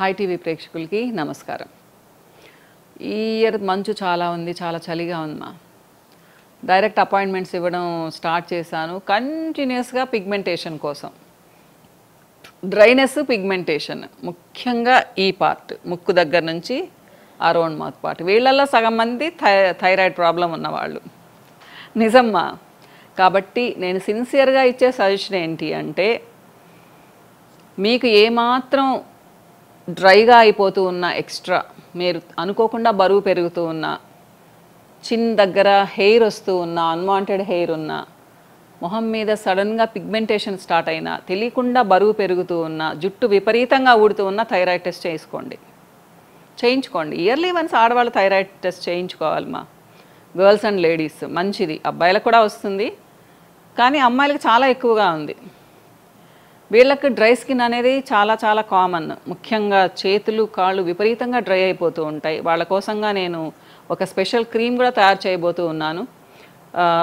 Hi TV ప్రేక్షకులకి నమస్కారం. ఈ ఇయర్ మంచు చాలా ఉంది, చాలా చలిగా ఉందమ్మా. డైరెక్ట్ అపాయింట్మెంట్స్ ఇవ్వడం స్టార్ట్ చేశాను కంటిన్యూస్గా పిగ్మెంటేషన్ కోసం. డ్రైనెస్, పిగ్మెంటేషన్, ముఖ్యంగా ఈ పార్ట్ ముక్కు దగ్గర నుంచి అరౌండ్ మౌత్ పార్ట్. వీళ్ళల్లో సగం మంది థైరాయిడ్ ప్రాబ్లం ఉన్నవాళ్ళు. నిజమ్మా. కాబట్టి నేను సిన్సియర్గా ఇచ్చే సజెషన్ ఏంటి అంటే, మీకు ఏమాత్రం డ్రైగా అయిపోతూ ఉన్న, ఎక్స్ట్రా మీరు అనుకోకుండా బరువు పెరుగుతూ ఉన్న, చిన్ దగ్గర హెయిర్ వస్తూ ఉన్న, అన్వాంటెడ్ హెయిర్ ఉన్న, మొహం మీద సడన్గా పిగ్మెంటేషన్ స్టార్ట్ అయినా, తెలియకుండా బరువు పెరుగుతూ ఉన్న, జుట్టు విపరీతంగా ఊడుతూ ఉన్న, థైరాయిడ్ టెస్ట్ చేయించుకోండి. ఇయర్లీ వన్స్ ఆడవాళ్ళు థైరాయిడ్ టెస్ట్ చేయించుకోవాలమ్మా. గర్ల్స్ అండ్ లేడీస్ మంచిది. అబ్బాయిలకు కూడా వస్తుంది, కానీ అమ్మాయిలకు చాలా ఎక్కువగా ఉంది. వీళ్ళకి డ్రై స్కిన్ అనేది చాలా చాలా కామన్. ముఖ్యంగా చేతులు, కాళ్ళు విపరీతంగా డ్రై అయిపోతూ ఉంటాయి. వాళ్ళ కోసంగా నేను ఒక స్పెషల్ క్రీమ్ కూడా తయారు చేయబోతూ ఉన్నాను.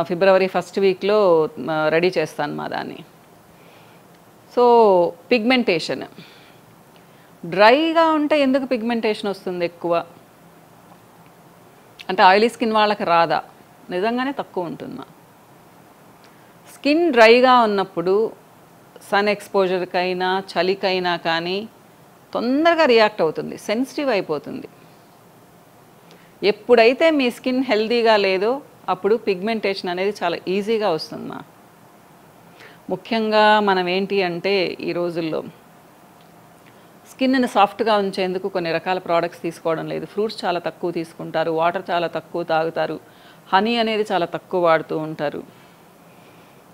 ఫిబ్రవరి 1st వీక్లో రెడీ చేస్తాను మా దాన్ని. సో పిగ్మెంటేషన్ డ్రైగా ఉంటే ఎందుకు పిగ్మెంటేషన్ వస్తుంది ఎక్కువ అంటే, ఆయిలీ స్కిన్ వాళ్ళకి రాదా? నిజంగానే తక్కువ ఉంటుందా? స్కిన్ డ్రైగా ఉన్నప్పుడు సన్ ఎక్స్పోజర్కైనా, చలికైనా కానీ తొందరగా రియాక్ట్ అవుతుంది, సెన్సిటివ్ అయిపోతుంది. ఎప్పుడైతే మీ స్కిన్ హెల్తీగా లేదో అప్పుడు పిగ్మెంటేషన్ అనేది చాలా ఈజీగా వస్తుందమ్మా. ముఖ్యంగా మనం ఏంటి అంటే, ఈ రోజుల్లో స్కిన్ని సాఫ్ట్గా ఉంచేందుకు కొన్ని రకాల ప్రోడక్ట్స్ తీసుకోవడం లేదు. ఫ్రూట్స్ చాలా తక్కువ తీసుకుంటారు, వాటర్ చాలా తక్కువ తాగుతారు, హనీ అనేది చాలా తక్కువ వాడుతూ ఉంటారు,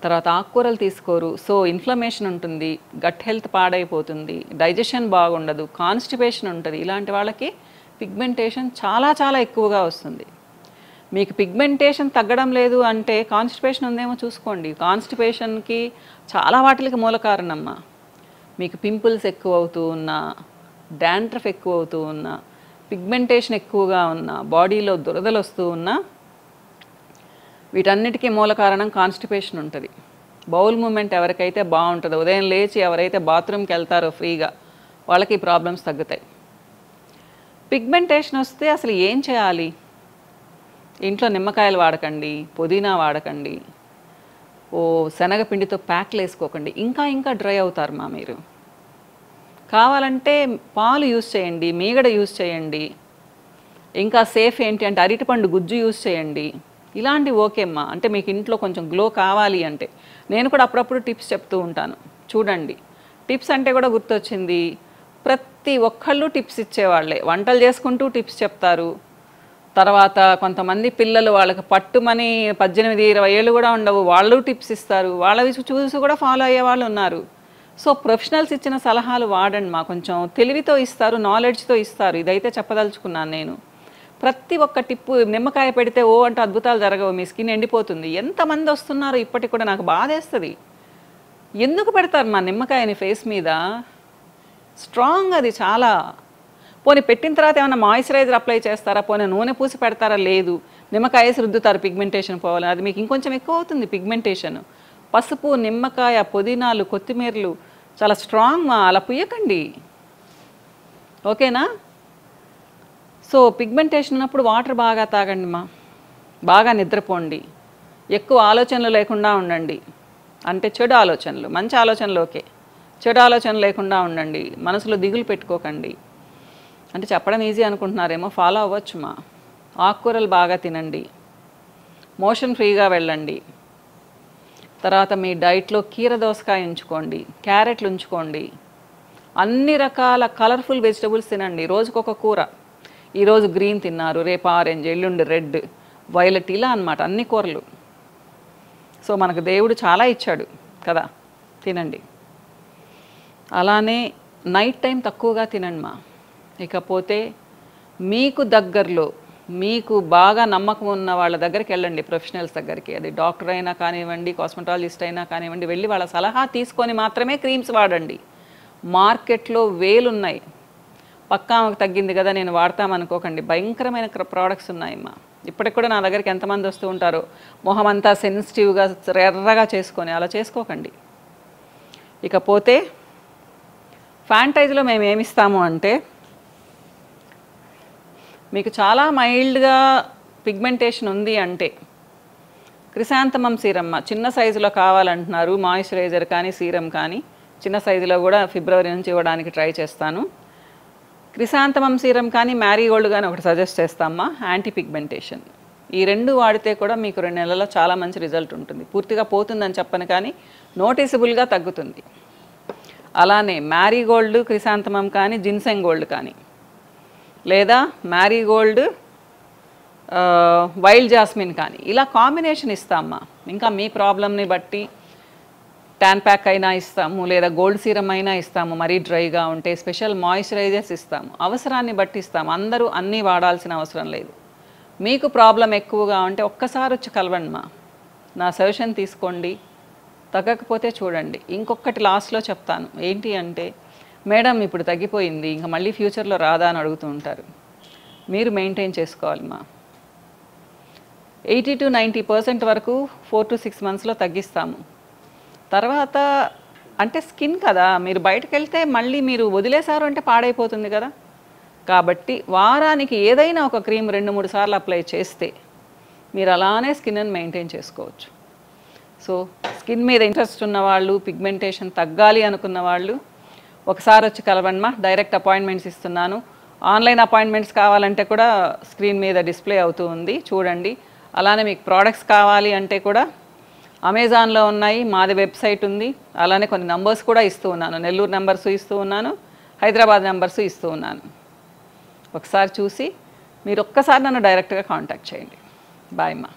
తర్వాత ఆకుకూరలు తీసుకోరు. సో ఇన్ఫ్లమేషన్ ఉంటుంది, గట్ హెల్త్ పాడైపోతుంది, డైజెషన్ బాగుండదు, కాన్స్టిపేషన్ ఉంటుంది. ఇలాంటి వాళ్ళకి పిగ్మెంటేషన్ చాలా చాలా ఎక్కువగా వస్తుంది. మీకు పిగ్మెంటేషన్ తగ్గడం లేదు అంటే కాన్స్టిపేషన్ ఉందేమో చూసుకోండి. కాన్స్టిపేషన్కి చాలా వాటికి మూల కారణమ్మా. మీకు పింపుల్స్ ఎక్కువ అవుతూ ఉన్నా, డాండ్రఫ్ ఎక్కువ అవుతూ ఉన్నా, పిగ్మెంటేషన్ ఎక్కువగా ఉన్నా, బాడీలో దురదలు వస్తూ ఉన్నా, వీటన్నిటికీ మూల కారణం కాన్స్టిపేషన్ ఉంటుంది. బౌల్ మూమెంట్ ఎవరికైతే బాగుంటుందో, ఉదయం లేచి ఎవరైతే బాత్రూమ్కి వెళ్తారో ఫ్రీగా, వాళ్ళకి ఈ ప్రాబ్లమ్స్ తగ్గుతాయి. పిగ్మెంటేషన్ వస్తే అసలు ఏం చేయాలి? ఇంట్లో నిమ్మకాయలు వాడకండి, పుదీనా వాడకండి, శనగపిండితో ప్యాక్లు వేసుకోకండి. ఇంకా డ్రై అవుతారు మా మీరు. కావాలంటే పాలు యూస్ చేయండి, మీగడ యూస్ చేయండి. ఇంకా సేఫ్ ఏంటి అంటే అరటిపండు గుజ్జు యూస్ చేయండి. ఇలాంటి ఓకేమ్మా. అంటే మీకు ఇంట్లో కొంచెం గ్లో కావాలి అంటే నేను కూడా అప్పుడప్పుడు టిప్స్ చెప్తూ ఉంటాను, చూడండి. టిప్స్ అంటే కూడా గుర్తొచ్చింది, ప్రతి ఒక్కళ్ళు టిప్స్ ఇచ్చేవాళ్ళే. వంటలు చేసుకుంటూ టిప్స్ చెప్తారు. తర్వాత కొంతమంది పిల్లలు వాళ్ళకి పట్టుమని 18-20 ఏళ్ళు కూడా ఉండవు, వాళ్ళు టిప్స్ ఇస్తారు. వాళ్ళవి చూసి కూడా ఫాలో అయ్యే వాళ్ళు ఉన్నారు. సో ప్రొఫెషనల్స్ ఇచ్చిన సలహాలు వాడండి మా. కొంచెం తెలివితో ఇస్తారు, నాలెడ్జ్తో ఇస్తారు. ఇదైతే చెప్పదలుచుకున్నాను నేను. ప్రతి ఒక్క టిప్పు, నిమ్మకాయ పెడితే అంటే అద్భుతాలు జరగవు, మీ స్కిన్ ఎండిపోతుంది. ఎంతమంది వస్తున్నారు ఇప్పటికి కూడా, నాకు బాధేస్తుంది. ఎందుకు పెడతారు మా నిమ్మకాయని ఫేస్ మీద? స్ట్రాంగ్ అది చాలా. పోనీ పెట్టిన తర్వాత ఏమైనా మాయిశ్చరైజర్ అప్లై చేస్తారా? పోనీ నూనె పూసి పెడతారా? లేదు, నిమ్మకాయ వేసి రుద్దుతారు పిగ్మెంటేషన్ పోవాలి. అది మీకు ఇంకొంచెం ఎక్కువ అవుతుంది పిగ్మెంటేషన్. పసుపు, నిమ్మకాయ, పుదీనాలు, కొత్తిమీరలు చాలా స్ట్రాంగ్ మా. అలా పుయ్యకండి, ఓకేనా? సో పిగ్మెంటేషన్ ఉన్నప్పుడు వాటర్ బాగా తాగండి మా, బాగా నిద్రపోండి, ఎక్కువ ఆలోచనలు లేకుండా ఉండండి. అంటే చెడు ఆలోచనలు, మంచి ఆలోచనలు ఓకే, చెడు ఆలోచనలు లేకుండా ఉండండి. మనసులో దిగులు పెట్టుకోకండి. అంటే చెప్పడం ఈజీ అనుకుంటున్నారేమో, ఫాలో అవ్వచ్చు మా. ఆకుకూరలు బాగా తినండి, మోషన్ ఫ్రీగా వెళ్ళండి. తర్వాత మీ డైట్లో కీర దోసకాయ ఉంచుకోండి, క్యారెట్లు ఉంచుకోండి. అన్ని రకాల కలర్ఫుల్ వెజిటబుల్స్ తినండి. రోజుకొక కూర. ఈరోజు గ్రీన్ తిన్నారు, రేపు ఆరెంజ్, ఎల్లుండి రెడ్, వైలెట్, ఇలా అన్నమాట అన్ని కూరలు. సో మనకు దేవుడు చాలా ఇచ్చాడు కదా, తినండి. అలానే నైట్ టైం తక్కువగా తినండి మా. ఇకపోతే మీకు దగ్గరలో, మీకు బాగా నమ్మకం ఉన్న వాళ్ళ దగ్గరికి వెళ్ళండి, ప్రొఫెషనల్స్ దగ్గరికి. అది డాక్టర్ అయినా కానివ్వండి, కాస్మెటాలజిస్ట్ అయినా కానివ్వండి, వెళ్ళి వాళ్ళ సలహా తీసుకొని మాత్రమే క్రీమ్స్ వాడండి. మార్కెట్లో వేలున్నాయి. పక్కా ఆమెకు తగ్గింది కదా నేను వాడతామనుకోకండి, భయంకరమైన ప్రోడక్ట్స్ ఉన్నాయమ్మా. ఇప్పటికి కూడా నా దగ్గరికి ఎంతమంది వస్తూ ఉంటారో, మొహం అంతా సెన్సిటివ్గా ఎర్రగా చేసుకొని, అలా చేసుకోకండి. ఇకపోతే ఫ్యాంటైజ్లో మేము ఏమిస్తాము అంటే మీకు చాలా మైల్డ్గా పిగ్మెంటేషన్ ఉంది అంటే క్రిసాంతమం సీరమ్ చిన్న సైజులో కావాలంటున్నారు, మాయిశ్చరైజర్ కానీ సీరం కానీ చిన్న సైజులో కూడా ఫిబ్రవరి నుంచి ఇవ్వడానికి ట్రై చేస్తాను. క్రిసాంతమం సీరం కానీ మ్యారీగోల్డ్ కానీ ఒకటి సజెస్ట్ చేస్తామా, యాంటీ పిగ్మెంటేషన్. ఈ రెండు వాడితే కూడా మీకు 2 నెలల్లో చాలా మంచి రిజల్ట్ ఉంటుంది. పూర్తిగా పోతుందని చెప్పను కానీ నోటీసబుల్గా తగ్గుతుంది. అలానే మ్యారీగోల్డ్ క్రిసాంతమం కానీ జిన్సెంగ్ గోల్డ్ కానీ, లేదా మ్యారీగోల్డ్ వైల్డ్ జాస్మిన్ కానీ ఇలా కాంబినేషన్ ఇస్తామా. ఇంకా మీ ప్రాబ్లమ్ని బట్టి ట్యాన్ ప్యాక్ అయినా ఇస్తాము, లేదా గోల్డ్ సీరం అయినా ఇస్తాము. మరీ డ్రైగా ఉంటే స్పెషల్ మాయిశ్చరైజర్స్ ఇస్తాము. అవసరాన్ని బట్టి ఇస్తాము. అందరూ అన్నీ వాడాల్సిన అవసరం లేదు. మీకు ప్రాబ్లం ఎక్కువగా ఉంటే ఒక్కసారి వచ్చి కలవండి మా, నా సజెషన్ తీసుకోండి. తగ్గకపోతే చూడండి. ఇంకొకటి లాస్ట్లో చెప్తాను ఏంటి అంటే, మేడం ఇప్పుడు తగ్గిపోయింది ఇంకా మళ్ళీ ఫ్యూచర్లో రాదా అని అడుగుతూ ఉంటారు. మీరు మెయింటైన్ చేసుకోవాలి మా. 80 to 90% వరకు 4 to 6 monthsలో తగ్గిస్తాము. తర్వాత అంటే స్కిన్ కదా, మీరు బయటకు వెళ్తే మళ్ళీ మీరు వదిలేశారు అంటే పాడైపోతుంది కదా. కాబట్టి వారానికి ఏదైనా ఒక క్రీమ్ 2-3 సార్లు అప్లై చేస్తే మీరు అలానే స్కిన్ని మెయింటైన్ చేసుకోవచ్చు. సో స్కిన్ మీద ఇంట్రెస్ట్ ఉన్నవాళ్ళు, పిగ్మెంటేషన్ తగ్గాలి అనుకున్న వాళ్ళు ఒకసారి వచ్చి కలవండి మా. డైరెక్ట్ అపాయింట్మెంట్స్ ఇస్తున్నాను. ఆన్లైన్ అపాయింట్మెంట్స్ కావాలంటే కూడా స్క్రీన్ మీద డిస్ప్లే అవుతూ ఉంది, చూడండి. అలానే మీకు ప్రోడక్ట్స్ కావాలి అంటే కూడా అమెజాన్లో ఉన్నాయి, మాది వెబ్సైట్ ఉంది. అలానే కొన్ని నంబర్స్ కూడా ఇస్తూ ఉన్నాను. నెల్లూరు నెంబర్స్ ఇస్తూ ఉన్నాను, హైదరాబాద్ నెంబర్స్ ఇస్తూ ఉన్నాను. ఒకసారి చూసి మీరు ఒక్కసారి నన్ను డైరెక్ట్గా కాంటాక్ట్ చేయండి. బాయ్ మా.